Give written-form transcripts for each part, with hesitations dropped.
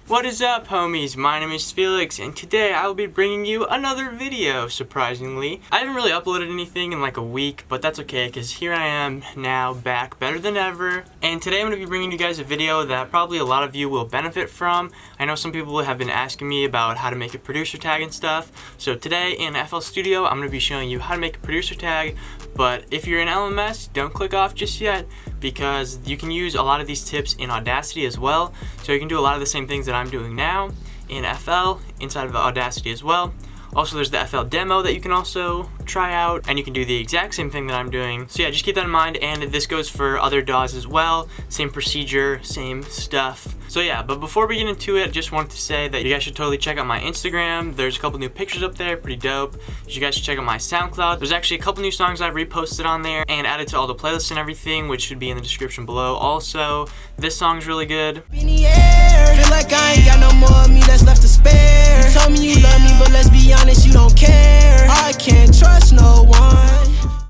What is up, homies? My name is Felix, and today I will be bringing you another video, surprisingly. I haven't really uploaded anything in like a week, but that's okay, because here I am now, back better than ever. And today I'm going to be bringing you guys a video that probably a lot of you will benefit from. I know some people have been asking me about how to make a producer tag and stuff. So today in FL Studio, I'm going to be showing you how to make a producer tag. But if you're in LMS, don't click off just yet, because you can use a lot of these tips in Audacity as well. So you can do a lot of the same things that I'm doing now in FL inside of Audacity as well. Also, there's the FL demo that you can also try out, and you can do the exact same thing that I'm doing. So yeah, just keep that in mind, and this goes for other DAWs as well. Same procedure, same stuff. So yeah, but before we get into it, I just wanted to say that you guys should totally check out my Instagram. There's a couple new pictures up there, pretty dope. You guys should check out my SoundCloud. There's actually a couple new songs I've reposted on there and added to all the playlists and everything, which should be in the description below. Also, this song's really good. Feel like I ain't got no more of me that's left to spare. You told me you love me, but let's be honest, you don't care. I can't trust no one.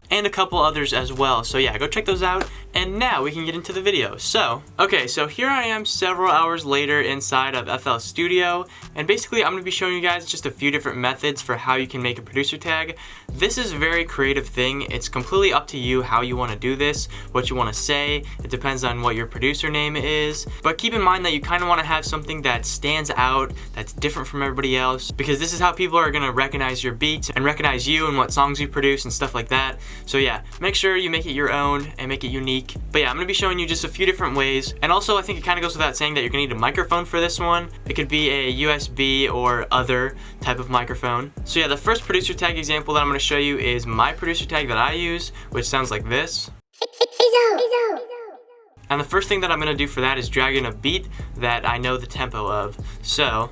And a couple others as well. So yeah, go check those out. And now we can get into the video. So, okay, so here I am several hours later inside of FL Studio. And basically I'm going to be showing you guys just a few different methods for how you can make a producer tag. This is a very creative thing. It's completely up to you how you want to do this, what you want to say. It depends on what your producer name is. But keep in mind that you kind of want to have something that stands out, that's different from everybody else, because this is how people are going to recognize your beats and recognize you and what songs you produce and stuff like that. So yeah, make sure you make it your own and make it unique. But yeah, I'm going to be showing you just a few different ways. And also, I think it kind of goes without saying that you're going to need a microphone for this one. It could be a USB or other type of microphone. So yeah, the first producer tag example that I'm going to show you is my producer tag that I use, which sounds like this. Feezo. And the first thing that I'm going to do for that is drag in a beat that I know the tempo of. So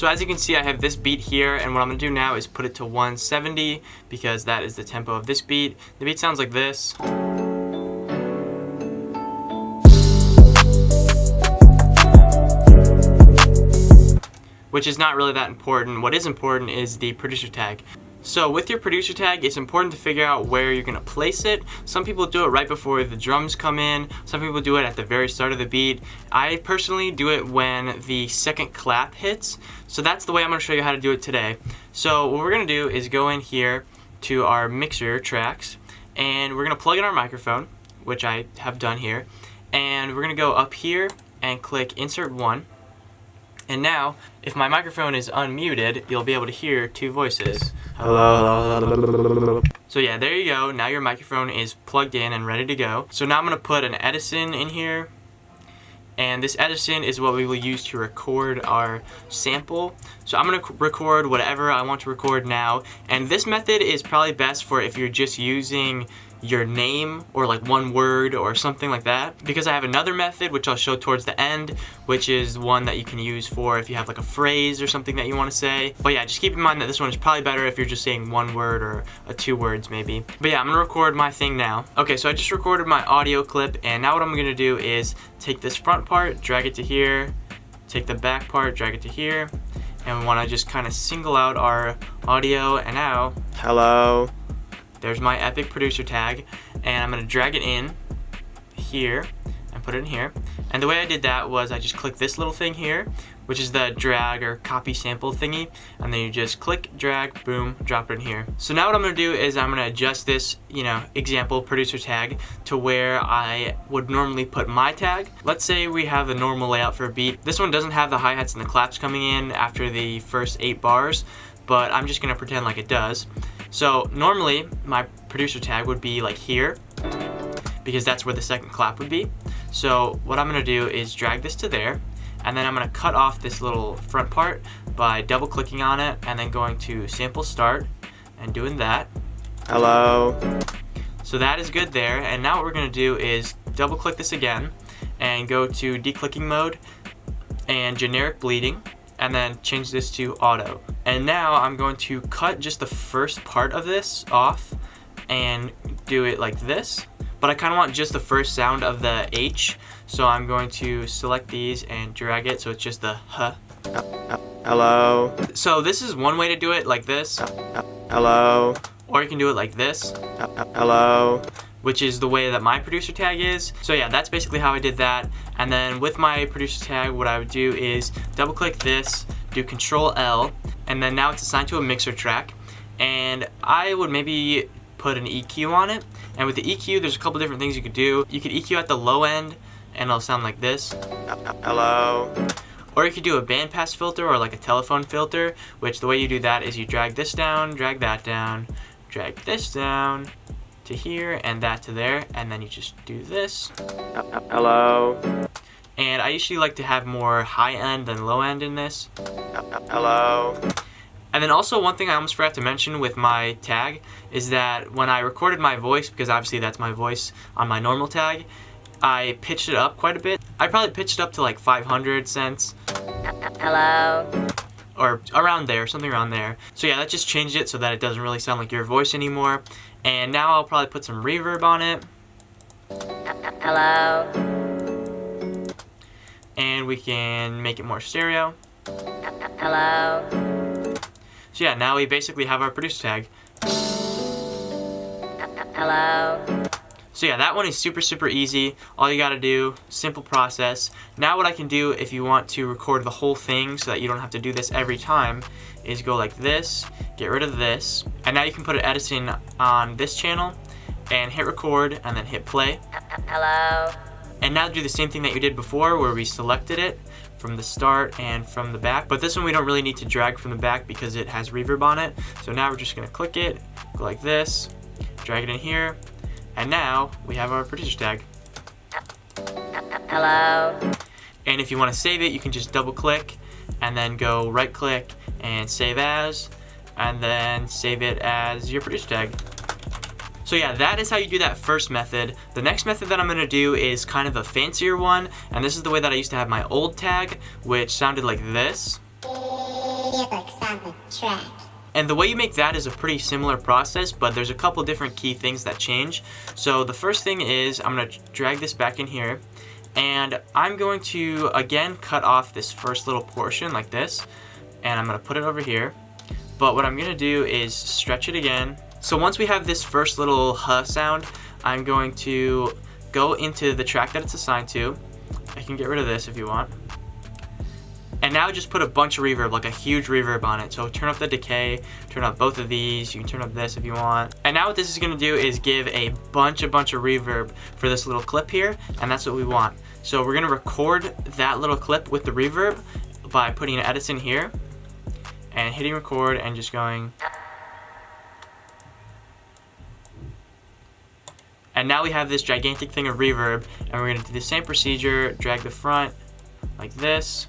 as you can see, I have this beat here, and what I'm going to do now is put it to 170 because that is the tempo of this beat. The beat sounds like this. Which is not really that important. What is important is the producer tag. So with your producer tag, it's important to figure out where you're gonna place it. Some people do it right before the drums come in. Some people do it at the very start of the beat. I personally do it when the second clap hits. So that's the way I'm gonna show you how to do it today. So what we're gonna do is go in here to our mixer tracks, and we're gonna plug in our microphone, which I have done here. And we're gonna go up here and click insert one. And now, if my microphone is unmuted, you'll be able to hear two voices. Hello. So yeah, there you go. Now your microphone is plugged in and ready to go. So now I'm going to put an Edison in here. And this Edison is what we will use to record our sample. So I'm going to record whatever I want to record now. And this method is probably best for if you're just using your name or like one word or something like that, because I have another method which I'll show towards the end, which is one that you can use for if you have like a phrase or something that you want to say. But yeah, just keep in mind that this one is probably better if you're just saying one word or two words maybe. But yeah, I'm gonna record my thing now. Okay, so I just recorded my audio clip, and now what I'm gonna do is take this front part, drag it to here, take the back part, drag it to here, and we want to just kind of single out our audio. And now, hello. There's my epic producer tag, and I'm going to drag it in here and put it in here. And the way I did that was I just clicked this little thing here, which is the drag or copy sample thingy, and then you just click, drag, boom, drop it in here. So now what I'm going to do is I'm going to adjust this, example producer tag to where I would normally put my tag. Let's say we have the normal layout for a beat. This one doesn't have the hi-hats and the claps coming in after the first 8 bars, but I'm just going to pretend like it does. So normally my producer tag would be like here, because that's where the second clap would be. So what I'm going to do is drag this to there, and then I'm going to cut off this little front part by double clicking on it and then going to sample start and doing that. Hello. So that is good there, and now what we're going to do is double click this again and go to declicking mode and generic bleeding, and then change this to auto. And now I'm going to cut just the first part of this off and do it like this. But I kind of want just the first sound of the H. So I'm going to select these and drag it so it's just the huh. Hello. So this is one way to do it, like this. Hello. Or you can do it like this. Hello. which is the way that my producer tag is. So yeah, that's basically how I did that. And then with my producer tag, what I would do is double click this, do Control L, and then now it's assigned to a mixer track. And I would maybe put an EQ on it. And with the EQ, there's a couple different things you could do. You could EQ at the low end, and it'll sound like this. Hello. Or you could do a bandpass filter or like a telephone filter, which the way you do that is you drag this down, drag that down, drag this down to here and that to there, and then you just do this. Hello. And I usually like to have more high end than low end in this. Hello. And then also one thing I almost forgot to mention with my tag is that when I recorded my voice, because obviously that's my voice on my normal tag, I pitched it up quite a bit. I probably pitched it up to like 500 cents. Hello. Or around there, something around there. So yeah, that just changed it so that it doesn't really sound like your voice anymore. And now I'll probably put some reverb on it. Hello. And we can make it more stereo. Hello. So yeah, now we basically have our producer tag. Hello. So yeah, that one is super easy. All you gotta do, simple process. Now what I can do if you want to record the whole thing so that you don't have to do this every time is go like this, get rid of this, and now you can put an Edison on this channel and hit record and then hit play. Hello. And now do the same thing that you did before where we selected it from the start and from the back. But this one we don't really need to drag from the back because it has reverb on it. So now we're just gonna click it, go like this, drag it in here, and now we have our producer tag. Hello. And if you want to save it, you can just double click and then go right click and save as, and then save it as your producer tag. So yeah, that is how you do that first method. The next method that I'm gonna do is kind of a fancier one, and this is the way that I used to have my old tag, which sounded like this. And the way you make that is a pretty similar process, but there's a couple different key things that change. So the first thing is I'm gonna drag this back in here, and I'm going to again cut off this first little portion like this, and I'm gonna put it over here. But what I'm gonna do is stretch it again. So once we have this first little huh sound, I'm going to go into the track that it's assigned to. I can get rid of this if you want. And now just put a bunch of reverb, like a huge reverb on it. So turn up the decay, turn up both of these, you can turn up this if you want. And now what this is gonna do is give a bunch of reverb for this little clip here, and that's what we want. So we're gonna record that little clip with the reverb by putting an Edison here, and hitting record and just going. And now we have this gigantic thing of reverb, and we're gonna do the same procedure, drag the front like this,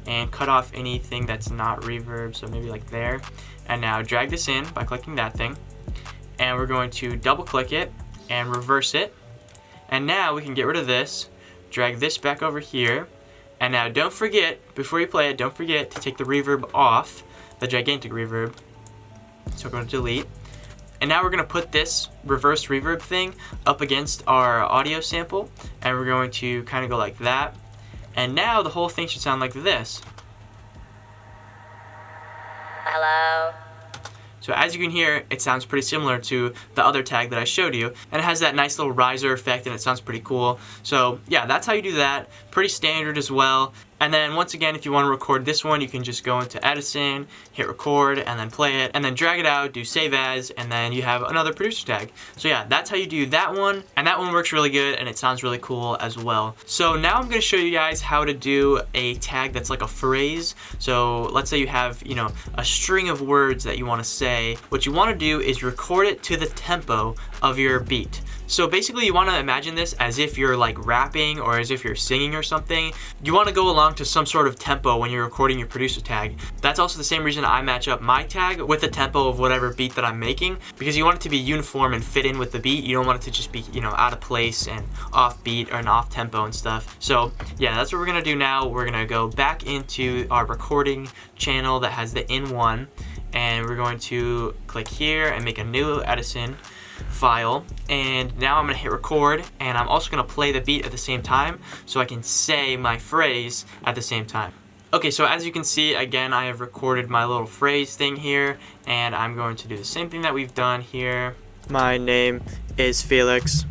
and cut off anything that's not reverb, so maybe like there. And now drag this in by clicking that thing, and we're going to double click it and reverse it. And now we can get rid of this, drag this back over here, and now don't forget, before you play it, don't forget to take the reverb off, the gigantic reverb. So we're going to delete. And now we're going to put this reverse reverb thing up against our audio sample, and we're going to kind of go like that. And now the whole thing should sound like this. Hello. So as you can hear, it sounds pretty similar to the other tag that I showed you, and it has that nice little riser effect, and it sounds pretty cool. So yeah, that's how you do that. Pretty standard as well. And then once again, if you want to record this one, you can just go into Edison, hit record, and then play it, and then drag it out, do save as, and then you have another producer tag. So yeah, that's how you do that one, and that one works really good, and it sounds really cool as well. So now I'm going to show you guys how to do a tag that's like a phrase. So let's say you have, you know, a string of words that you want to say. What you want to do is record it to the tempo of your beat. So basically you want to imagine this as if you're like rapping or as if you're singing or something. You want to go along to some sort of tempo when you're recording your producer tag. That's also the same reason I match up my tag with the tempo of whatever beat that I'm making, because you want it to be uniform and fit in with the beat. You don't want it to just be, you know, out of place and off beat or an off tempo and stuff. So yeah, that's what we're gonna do now. We're gonna go back into our recording channel that has the in1, and we're going to click here and make a new Edison file, and now I'm gonna hit record, and I'm also gonna play the beat at the same time so I can say my phrase at the same time. Okay, so as you can see, again, I have recorded my little phrase thing here, and I'm going to do the same thing that we've done here. My name is Felix.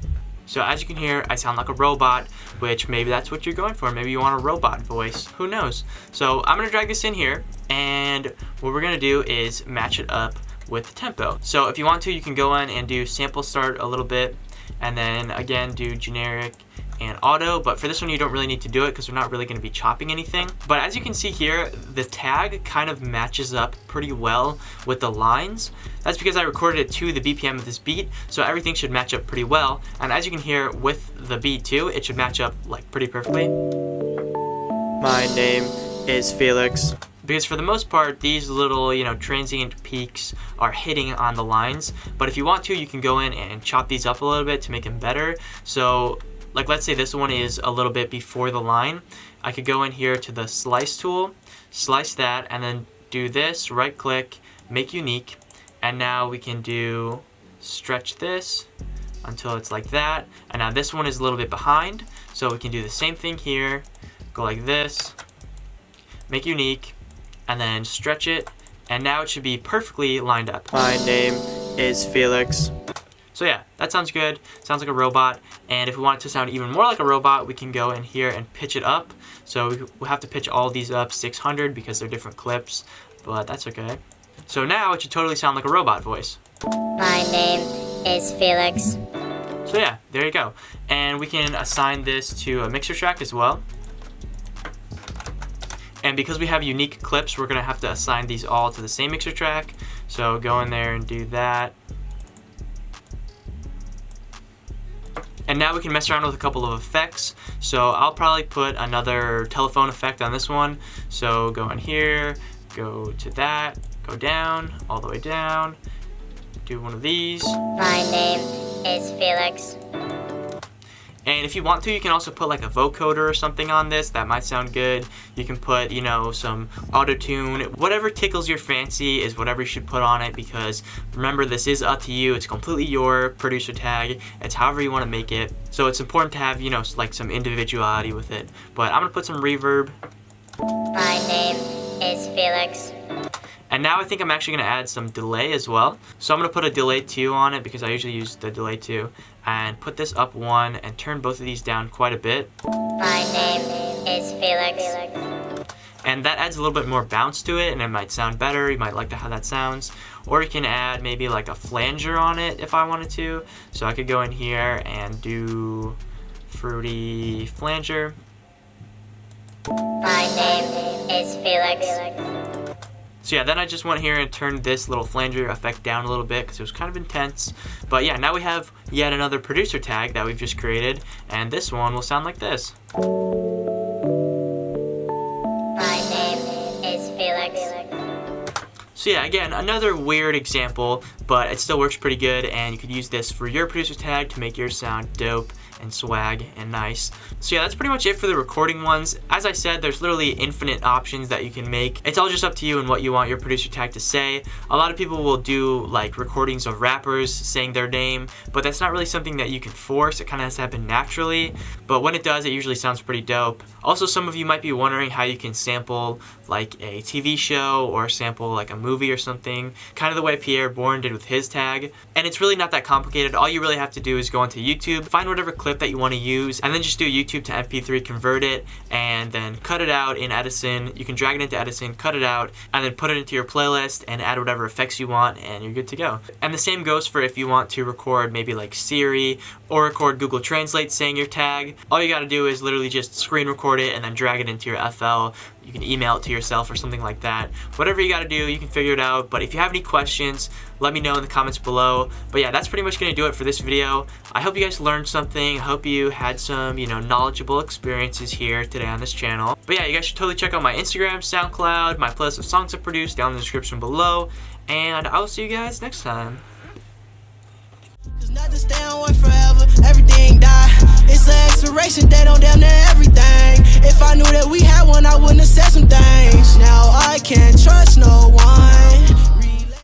So as you can hear, I sound like a robot, which maybe that's what you're going for. Maybe you want a robot voice. Who knows? So I'm gonna drag this in here, and what we're gonna do is match it up with the tempo. So if you want to, you can go in and do sample start a little bit, and then again do generic and auto, but for this one you don't really need to do it because we're not really going to be chopping anything. But as you can see here, the tag kind of matches up pretty well with the lines. That's because I recorded it to the BPM of this beat, so everything should match up pretty well. And as you can hear with the beat too, it should match up like pretty perfectly. My name is Felix. Because for the most part, these little, transient peaks are hitting on the lines. But if you want to, you can go in and chop these up a little bit to make them better. So like let's say this one is a little bit before the line. I could go in here to the slice tool, slice that, and then do this, right click, make unique, and now we can do stretch this until it's like that. And now this one is a little bit behind, so we can do the same thing here, go like this, make unique, and then stretch it, and now it should be perfectly lined up. My name is Felix. So yeah, that sounds good. Sounds like a robot. And if we want it to sound even more like a robot, we can go in here and pitch it up. So we'll have to pitch all these up 600 because they're different clips, but that's okay. So now it should totally sound like a robot voice. My name is Felix. So yeah, there you go. And we can assign this to a mixer track as well. And because we have unique clips, we're gonna have to assign these all to the same mixer track. So go in there and do that. And now we can mess around with a couple of effects. So I'll probably put another telephone effect on this one. So go in here, go to that, go down, all the way down, do one of these. My name is Felix. And if you want to, you can also put like a vocoder or something on this. That might sound good. You can put, some auto-tune. Whatever tickles your fancy is whatever you should put on it, because remember, this is up to you. It's completely your producer tag. It's however you want to make it. So it's important to have, like some individuality with it. But I'm going to put some reverb. My name is Felix. And now I think I'm actually going to add some delay as well. So I'm going to put a delay 2 on it because I usually use the delay 2. And put this up 1 and turn both of these down quite a bit. My name is Felix. And that adds a little bit more bounce to it, and it might sound better. You might like how that sounds. Or you can add maybe like a flanger on it if I wanted to. So I could go in here and do fruity flanger. My name is Felix. So yeah, then I just went here and turned this little flanger effect down a little bit because it was kind of intense. But yeah, now we have yet another producer tag that we've just created, and this one will sound like this. My name is Felix. So yeah, again, another weird example, but it still works pretty good, and you could use this for your producer tag to make yours sound dope and swag and nice. So yeah, that's pretty much it for the recording ones. As I said, there's literally infinite options that you can make. It's all just up to you and what you want your producer tag to say. A lot of people will do like recordings of rappers saying their name, but that's not really something that you can force. It kind of has to happen naturally, but when it does, it usually sounds pretty dope. Also, some of you might be wondering how you can sample like a TV show or sample like a movie or something, kind of the way Pierre Bourne did with his tag. And it's really not that complicated. All you really have to do is go onto YouTube, find whatever clip that you want to use, and then just do YouTube to MP3, convert it, and then cut it out in Edison. You can drag it into Edison, cut it out, and then put it into your playlist and add whatever effects you want, and you're good to go. And the same goes for if you want to record maybe like Siri or record Google Translate saying your tag. All you got to do is literally just screen record it and then drag it into your FL. You can email it to yourself or something like that. Whatever you got to do, you can figure it out. But if you have any questions, let me know in the comments below. But yeah, that's pretty much going to do it for this video. I hope you guys learned something. I hope you had some, knowledgeable experiences here today on this channel. But yeah, you guys should totally check out my Instagram, SoundCloud, my playlist of songs I produced down in the description below. And I will see you guys next time. Cause not to stay on one forever, everything die. It's an expiration date on down there everything. If I knew that we had one, I wouldn't have said some things. Now I can't trust no one.